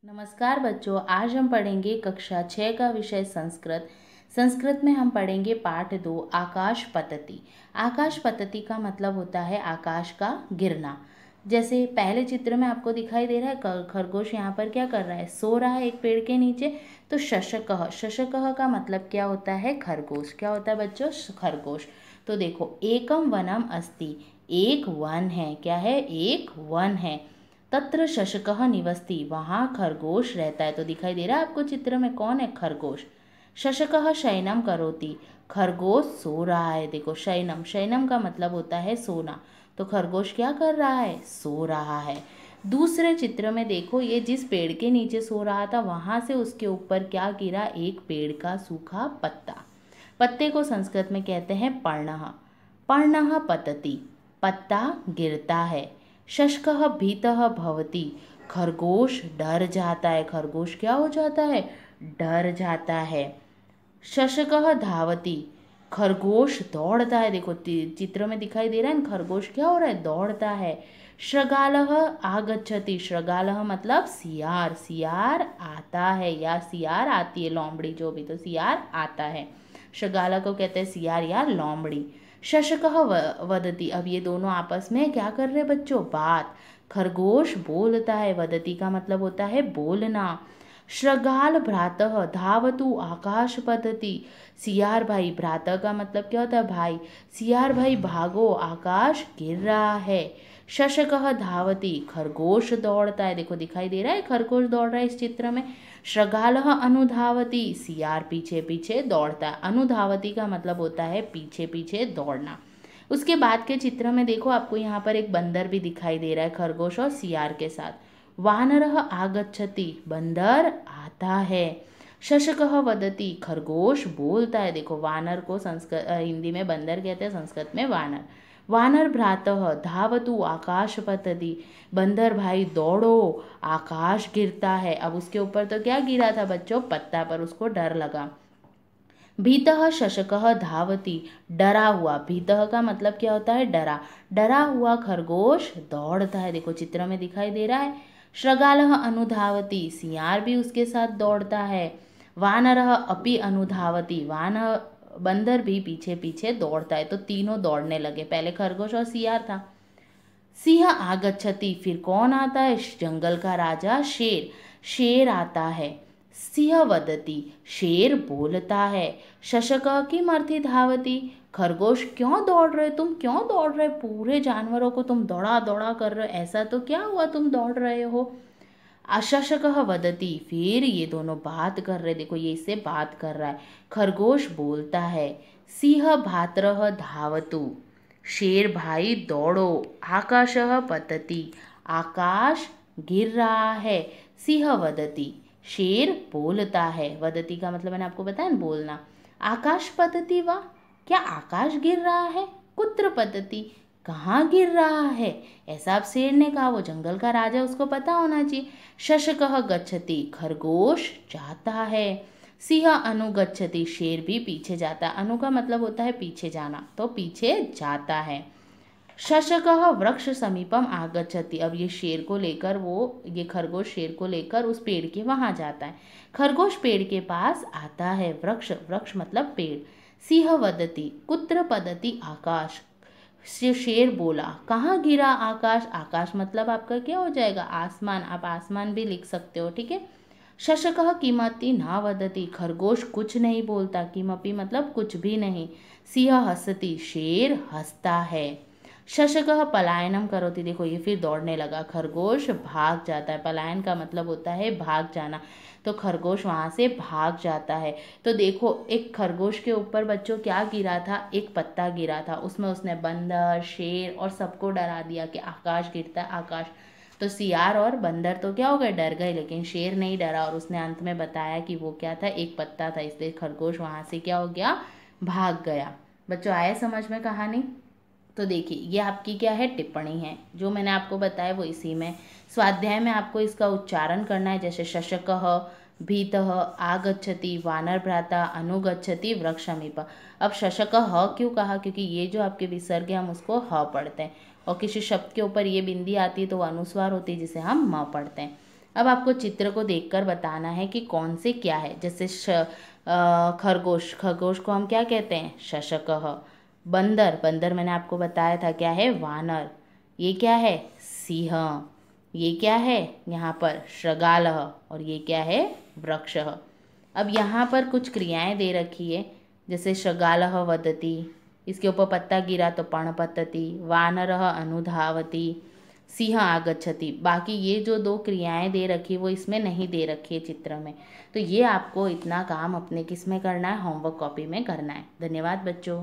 नमस्कार बच्चों, आज हम पढ़ेंगे कक्षा 6 का विषय संस्कृत। संस्कृत में हम पढ़ेंगे पाठ 2 आकाश पतति। आकाश पतति का मतलब होता है आकाश का गिरना। जैसे पहले चित्र में आपको दिखाई दे रहा है खरगोश यहाँ पर क्या कर रहा है, सो रहा है एक पेड़ के नीचे। तो शशकः, शशकः का मतलब क्या होता है, खरगोश। क्या होता है बच्चों, खरगोश। तो देखो, एकम वनम अस्ति, एक वन है। क्या है, एक वन है। तत्र शशकः निवसति, वहाँ खरगोश रहता है। तो दिखाई दे रहा है आपको चित्र में कौन है, खरगोश। शशकः शयनम करोति, खरगोश सो रहा है। देखो शयनम, शयनम का मतलब होता है सोना। तो खरगोश क्या कर रहा है, सो रहा है। दूसरे चित्र में देखो, ये जिस पेड़ के नीचे सो रहा था वहां से उसके ऊपर क्या गिरा, एक पेड़ का सूखा पत्ता। पत्ते को संस्कृत में कहते हैं पर्णः। पर्णः पतति, पत्ता गिरता है। शशकः भीतः भवति, खरगोश डर जाता है। खरगोश क्या हो जाता है, डर जाता है। शशकः धावति, खरगोश दौड़ता है। देखो चित्र में दिखाई दे रहा है, खरगोश क्या हो रहा है, दौड़ता है। शृगालः आगच्छति, शृगालः मतलब सियार, सियार आता है या सियार आती है, लोमड़ी जो भी, तो सियार आता है। शृगाला को कहते हैं सियार या लोमड़ी। शशकः वदति, अब ये दोनों आपस में क्या कर रहे हैं बच्चों, बात। खरगोश बोलता है, वदति का मतलब होता है बोलना। शृगाल भ्रातः धावतु आकाश पतति, सियार भाई, भ्रातः का मतलब क्या होता है, भाई। सियार भाई भागो, आकाश गिर रहा है। शशकः धावति, खरगोश दौड़ता है। देखो दिखाई दे रहा है खरगोश दौड़ रहा है इस चित्र में। शृगालः अनुधावति, सियार पीछे पीछे दौड़ता है। अनुधावति का मतलब होता है पीछे पीछे दौड़ना। उसके बाद के चित्र में देखो, आपको यहाँ पर एक बंदर भी दिखाई दे रहा है खरगोश और सियार के साथ। वानरः आगच्छति, बंदर आता है। शशकः वदति, खरगोश बोलता है। देखो वानर को संस्कृत हिंदी में बंदर कहते हैं, संस्कृत में वानर। वानर भ्रातः धावतु आकाश पतति, बंदर भाई दौड़ो, आकाश गिरता है। अब उसके ऊपर तो क्या गिरा था बच्चों, पत्ता, पर उसको डर लगा। भीतः शशकः धावति, डरा हुआ। भीतः का मतलब क्या होता है, डरा। डरा हुआ खरगोश दौड़ता है। देखो चित्र में दिखाई दे रहा है। शृगालः अनुधावति, सियार भी उसके साथ दौड़ता है। वानरः अपि अनुधावति, वानर बंदर भी पीछे पीछे दौड़ता है। तो तीनों दौड़ने लगे, पहले खरगोश और सियार था। सिंह आगच्छति, फिर कौन आता है, जंगल का राजा शेर। शेर आता है। सिंह वदति, शेर बोलता है। शशकः किमर्थि धावति, खरगोश क्यों दौड़ रहे, तुम क्यों दौड़ रहे, पूरे जानवरों को तुम दौड़ा दौड़ा कर रहे हो, ऐसा तो क्या हुआ तुम दौड़ रहे हो। अशशकः वदति, फिर ये दोनों बात कर रहे, देखो ये इससे बात कर रहा है। खरगोश बोलता है। सिंह भातरः धावतु, शेर भाई दौड़ो। आकाशः पतति, आकाश गिर रहा है। सिंह वदति, शेर बोलता है। वदति का मतलब मैंने आपको बताया ना, बोलना। आकाश पतति वा, क्या आकाश गिर रहा है। कुत्र पतति, कहाँ गिर रहा है, ऐसा आप शेर ने कहा, वो जंगल का राजा, उसको पता होना चाहिए। शशकः गच्छति, खरगोश जाता है। सिंह अनुगच्छति, शेर भी पीछे जाता है। अनु का मतलब होता है पीछे जाना, तो पीछे जाता है। शशकः वृक्ष समीपम आगच्छति, अब ये शेर को लेकर ये खरगोश शेर को लेकर उस पेड़ के वहां जाता है। खरगोश पेड़ के पास आता है। वृक्ष, वृक्ष मतलब पेड़। सिंह वदति, कुत्र पतति आकाश, शेर बोला, कहाँ गिरा आकाश। आकाश मतलब आपका क्या हो जाएगा, आसमान, आप आसमान भी लिख सकते हो, ठीक है। शशकः किमपि न वदति, खरगोश कुछ नहीं बोलता। किमपि मतलब कुछ भी नहीं। सिंह हसति, शेर हंसता है। शशकः पलायनम करोति, देखो ये फिर दौड़ने लगा, खरगोश भाग जाता है। पलायन का मतलब होता है भाग जाना, तो खरगोश वहां से भाग जाता है। तो देखो एक खरगोश के ऊपर बच्चों क्या गिरा था, एक पत्ता गिरा था, उसमें उसने बंदर, शेर और सबको डरा दिया कि आकाश गिरता है, आकाश। तो सियार और बंदर तो क्या हो गए, डर गए, लेकिन शेर नहीं डरा, और उसने अंत में बताया कि वो क्या था, एक पत्ता था, इसलिए खरगोश वहां से क्या हो गया, भाग गया। बच्चों आए समझ में कहानी। तो देखिए ये आपकी क्या है, टिप्पणी है, जो मैंने आपको बताया वो इसी में। स्वाध्याय में आपको इसका उच्चारण करना है, जैसे शशकः, भीतः, आगच्छति, वानर भ्राता, अनुगच्छति, वृक्ष समीप। अब शशकः ह क्यों कहा, क्योंकि ये जो आपके विसर्ग है हम उसको ह पढ़ते हैं, और किसी शब्द के ऊपर ये बिंदी आती है तो वो अनुस्वार होती है जिसे हम म पढ़ते हैं। अब आपको चित्र को देखकर बताना है कि कौन से क्या है। जैसे खरगोश, खरगोश को हम क्या कहते हैं? शशकः। बंदर, बंदर मैंने आपको बताया था क्या है? वानर। ये क्या है? सिंह। ये क्या है? यहाँ पर शृगालः। और ये क्या है? वृक्षः। अब यहाँ पर कुछ क्रियाएं दे रखी है, जैसे शृगालः वदति, इसके ऊपर पत्ता गिरा तो पर्णपतति, वानरः अनुधावति, सिंह आगच्छति। बाकी ये जो दो क्रियाएं दे रखी वो इसमें नहीं दे रखी है चित्र में। तो ये आपको इतना काम अपने किस में करना है? होमवर्क कॉपी में करना है। धन्यवाद बच्चों।